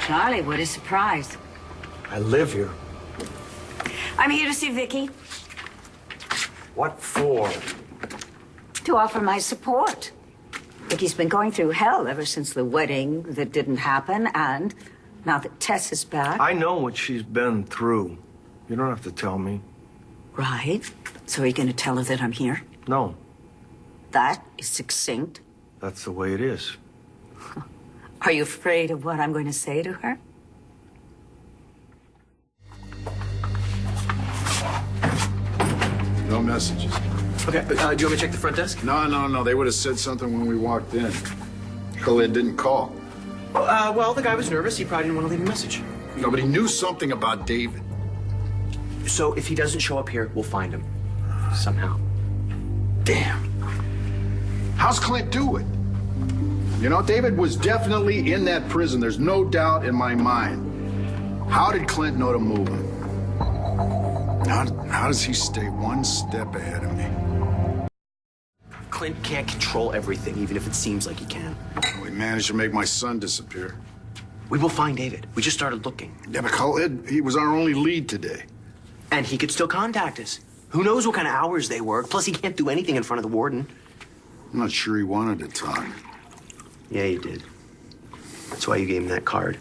Charlie, what a surprise. I live here. I'm here to see Viki, What for? to offer my support. Viki's been going through hell ever since the wedding that didn't happen, and now that Tess is back. I know what she's been through. You don't have to tell me. Right. So are you going to tell her that I'm here? No, That is succinct. that's the way it is. Are you afraid of what I'm going to say to her? No messages. Okay, do you want me to check the front desk? No. They would have said something when we walked in. Khalid didn't call. Well, the guy was nervous. He probably didn't want to leave a message. No, but he knew something about David. So if he doesn't show up here, we'll find him. Somehow. Damn. How's Clint doing? You know, David was definitely in that prison. There's no doubt in my mind. How did Clint know to move him? How does he stay one step ahead of me? Clint can't control everything, even if it seems like he can. Well, he managed to make my son disappear. We will find David. We just started looking. Yeah, but Khalid, he was our only lead today. And he could still contact us. Who knows what kind of hours they work? Plus, he can't do anything in front of the warden. I'm not sure he wanted to talk. Yeah, he did. That's why you gave him that card.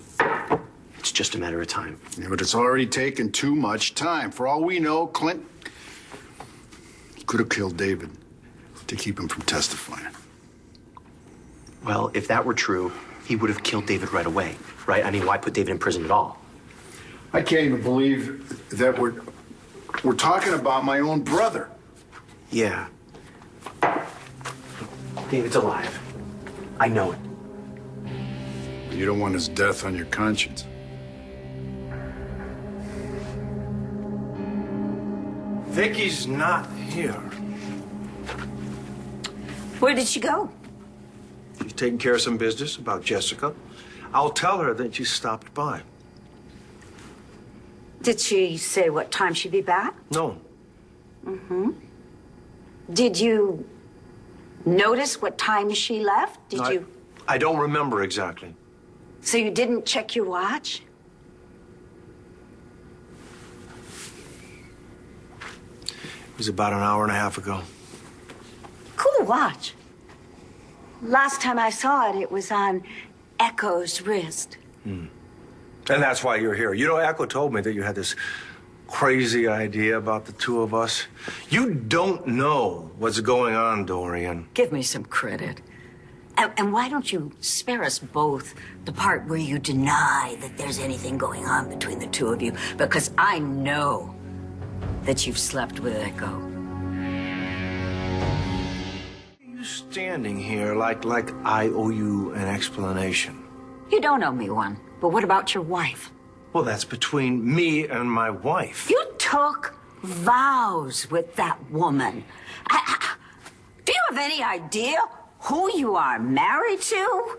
It's just a matter of time. Yeah, but it's already taken too much time. For all we know, Clint could have killed David to keep him from testifying. Well, if that were true, he would have killed David right away, right? I mean, why put David in prison at all? I can't even believe that we're talking about my own brother. Yeah. David's alive. I know it. You don't want his death on your conscience. Vicky's not here. Where did she go? She's taking care of some business about Jessica. I'll tell her that you stopped by. Did she say what time she'd be back? No. Did you notice what time she left? I don't remember exactly. So you didn't check your watch? It was about an hour and a half ago. Cool watch. Last time I saw it, it was on Echo's wrist. And that's why you're here. You know, Echo told me that you had this crazy idea about the two of us. You don't know what's going on, Dorian. Give me some credit. And why don't you spare us both the part where you deny that there's anything going on between the two of you? Because I know that you've slept with Echo. You standing here like I owe you an explanation. You don't owe me one. But what about your wife? Well, that's between me and my wife. You took vows with that woman. Do you have any idea who you are married to?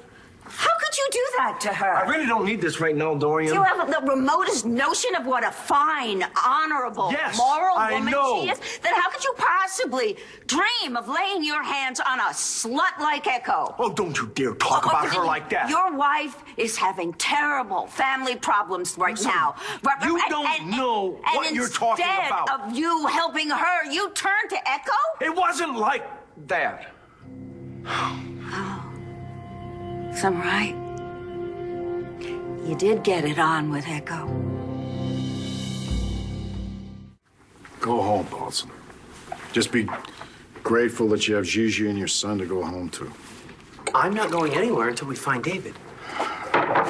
How could you do that to her? I really don't need this right now, Dorian. Do you have the remotest notion of what a fine, honorable, Yes, moral I woman know. she is? Then how could you possibly dream of laying your hands on a slut like Echo? Oh, don't you dare talk about her like that. Your wife is having terrible family problems right now. You don't know what you're talking about. And instead of you helping her, you turn to Echo? It wasn't like that. I'm right. You did get it on with Echo. Go home, Paulson. Just be grateful that you have Gigi and your son to go home to. I'm not going anywhere until we find David.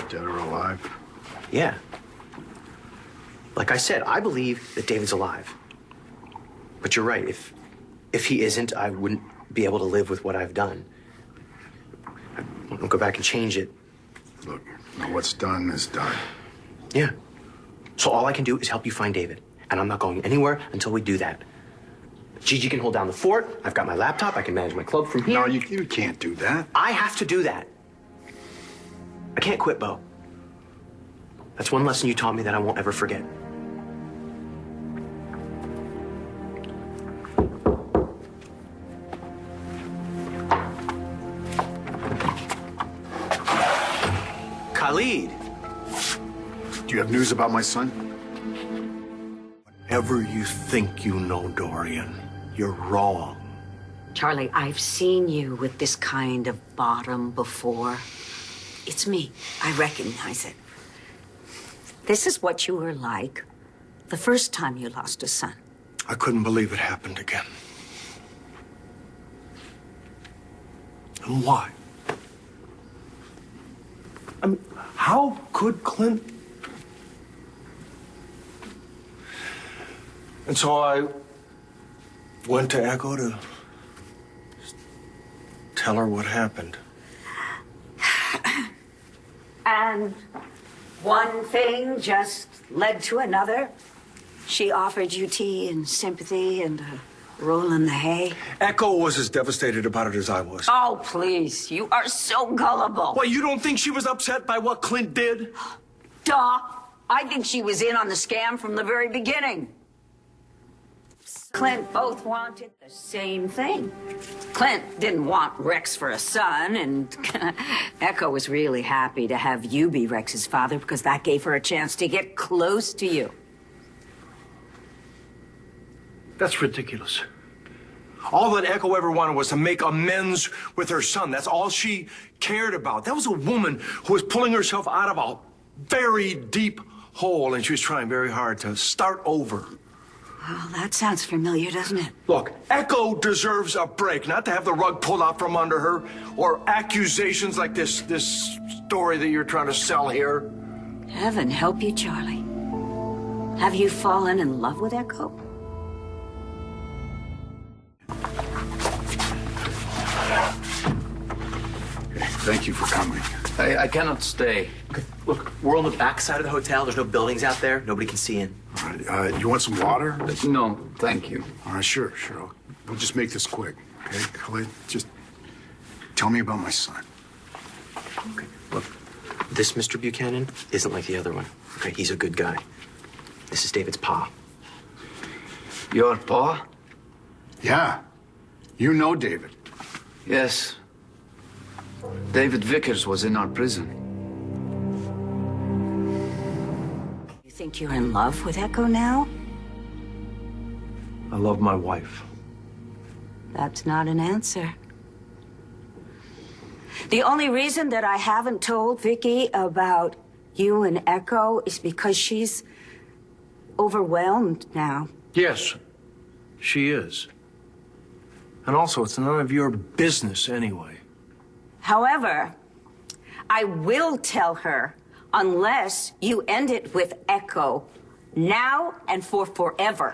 Dead or alive. Yeah. Like I said, I believe that David's alive. But you're right. If he isn't, I wouldn't be able to live with what I've done. I won't go back and change it. Look, what's done is done. Yeah. So all I can do is help you find David. And I'm not going anywhere until we do that. Gigi can hold down the fort. I've got my laptop. I can manage my club from here. No, you can't do that. I have to do that. I can't quit, Bo. That's one lesson you taught me that I won't ever forget. Cut. Khalid. Do you have news about my son? Whatever you think you know, Dorian, you're wrong. Charlie, I've seen you with this kind of bottom before. It's me. I recognize it. This is what you were like the first time you lost a son. I couldn't believe it happened again. And why? I mean, how could Clint? And so I went to Echo to tell her what happened. And one thing just led to another. She offered you tea and sympathy and a roll in the hay. Echo was as devastated about it as I was. Oh, please. You are so gullible. Well, you don't think she was upset by what Clint did? Duh. I think she was in on the scam from the very beginning. Clint both wanted the same thing. Clint didn't want Rex for a son, and Echo was really happy to have you be Rex's father because that gave her a chance to get close to you. That's ridiculous. All that Echo ever wanted was to make amends with her son. That's all she cared about. That was a woman who was pulling herself out of a very deep hole, and she was trying very hard to start over. Well, that sounds familiar, doesn't it? Look, Echo deserves a break, not to have the rug pulled out from under her, or accusations like this story that you're trying to sell here. Heaven help you, Charlie. Have you fallen in love with Echo? Thank you for coming. I cannot stay. Okay, look, we're on the back side of the hotel. There's no buildings out there. Nobody can see in. All right, you want some water? No, thank you. All right, sure. We'll just make this quick, okay? Khalid, just tell me about my son. Okay, look, this Mr. Buchanan isn't like the other one. Okay, he's a good guy. This is David's pa. Your pa? Yeah, you know David. Yes. David Vickers was in our prison. You think you're in love with Echo now? I love my wife. That's not an answer. The only reason that I haven't told Viki about you and Echo is because she's overwhelmed now. Yes, she is. And also, it's none of your business anyway. However, I will tell her unless you end it with Echo now and for forever.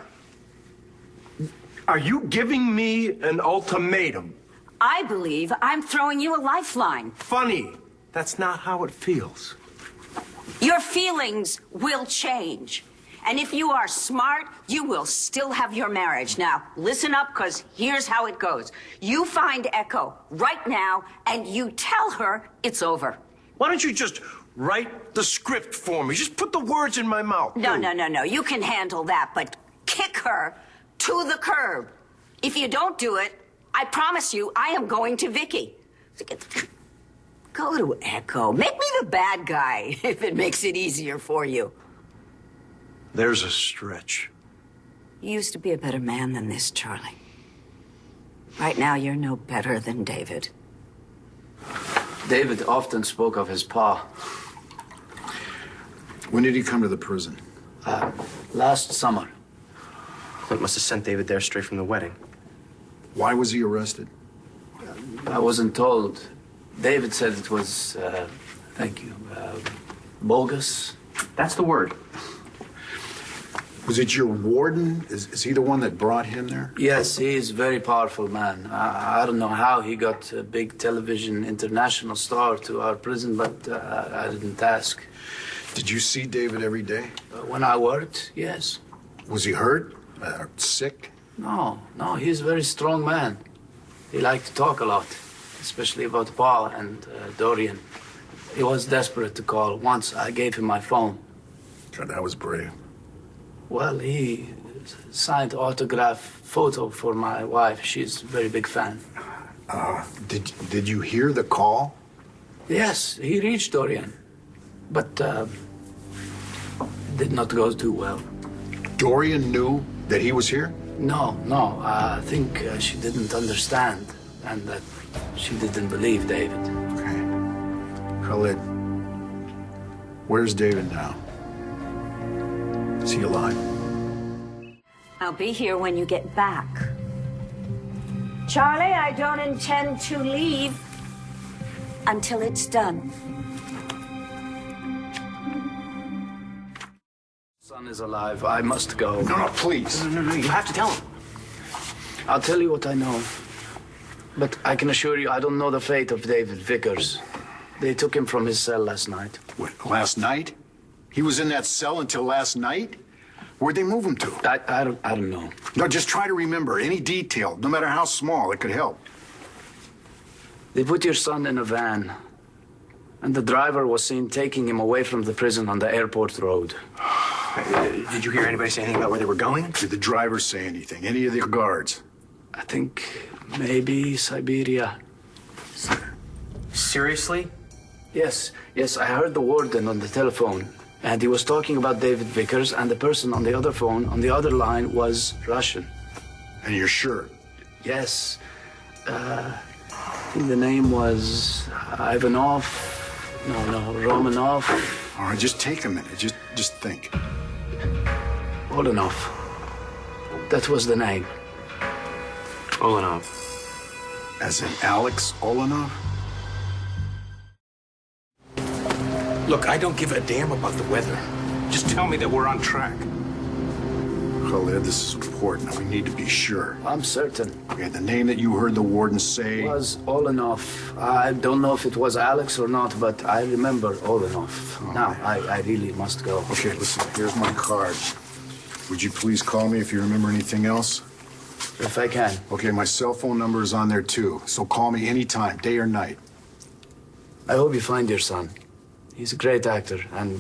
Are you giving me an ultimatum? I believe I'm throwing you a lifeline. Funny. That's not how it feels. Your feelings will change. And if you are smart, you will still have your marriage. Now, listen up, because here's how it goes. You find Echo right now, and you tell her it's over. Why don't you just write the script for me? Just put the words in my mouth. No. You can handle that, but kick her to the curb. If you don't do it, I promise you, I am going to Viki. Go to Echo. Make me the bad guy, if it makes it easier for you. There's a stretch. You used to be a better man than this, Charlie. Right now, you're no better than David. David often spoke of his pa. When did he come to the prison? Last summer. Clint must have sent David there straight from the wedding. Why was he arrested? I wasn't told. David said it was, thank you, bogus. That's the word. Was it your warden? Is he the one that brought him there? Yes, he is a very powerful man. I don't know how he got a big television international star to our prison, but I didn't ask. Did you see David every day? When I worked, yes. Was he hurt? Sick? No, he's a very strong man. He liked to talk a lot, especially about Pa and Dorian. He was desperate to call. Once I gave him my phone. God, that was brave. Well, he signed autograph photo for my wife. She's a very big fan. Did you hear the call? Yes, he reached Dorian. but did not go too well. Dorian knew that he was here? No, I think she didn't understand and that she didn't believe David. Okay. Khalid, where's David now? Is he alive? I'll be here when you get back. Charlie, I don't intend to leave until it's done. Son is alive. I must go. No, please. No, you have to tell him. I'll tell you what I know. But I can assure you I don't know the fate of David Vickers. They took him from his cell last night. What, last night? He was in that cell until last night? Where'd they move him to? I don't know. No, just try to remember any detail, no matter how small, it could help. They put your son in a van, and the driver was seen taking him away from the prison on the airport road. Did you hear anybody say anything about where they were going? Did the driver say anything? Any of the guards? I think maybe Siberia. Seriously? Yes, I heard the warden on the telephone, and he was talking about David Vickers, and the person on the other phone, on the other line, was Russian. And you're sure? Yes. I think the name was Ivanov. No, Romanov. All right, just take a minute. Just think. Olanov. That was the name. Olanov. As in Alex Olanov? Look, I don't give a damn about the weather. Just tell me that we're on track. Khalid, this is important. We need to be sure. I'm certain. Okay, the name that you heard the warden say... Was Olanov. I don't know if it was Alex or not, but I remember Olanov. Now, I really must go. Okay, listen, here's my card. Would you please call me if you remember anything else? If I can. Okay, my cell phone number is on there too, so call me anytime, day or night. I hope you find your son. He's a great actor and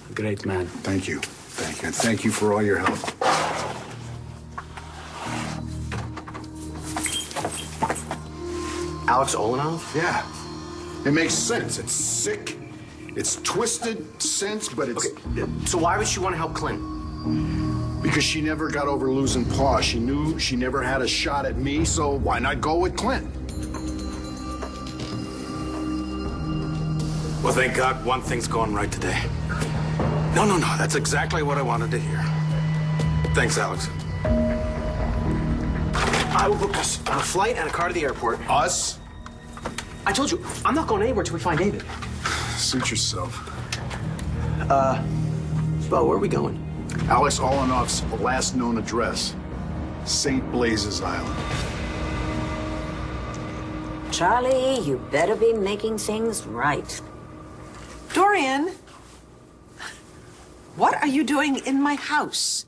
a great man. Thank you. Thank you. And thank you for all your help. Alex Olanov? Yeah. It makes sense. It's sick. It's twisted sense, but it's... Okay, so why would she want to help Clint? Because she never got over losing Pa. She knew she never had a shot at me, so why not go with Clint? Well, thank God one thing's going right today. No, that's exactly what I wanted to hear. Thanks, Alex. I will book us a flight and a car to the airport. Us? I told you, I'm not going anywhere till we find David. Suit yourself. Well, where are we going? Alex Olanov's last known address, St. Blazes Island. Charlie, you better be making things right. Dorian, what are you doing in my house?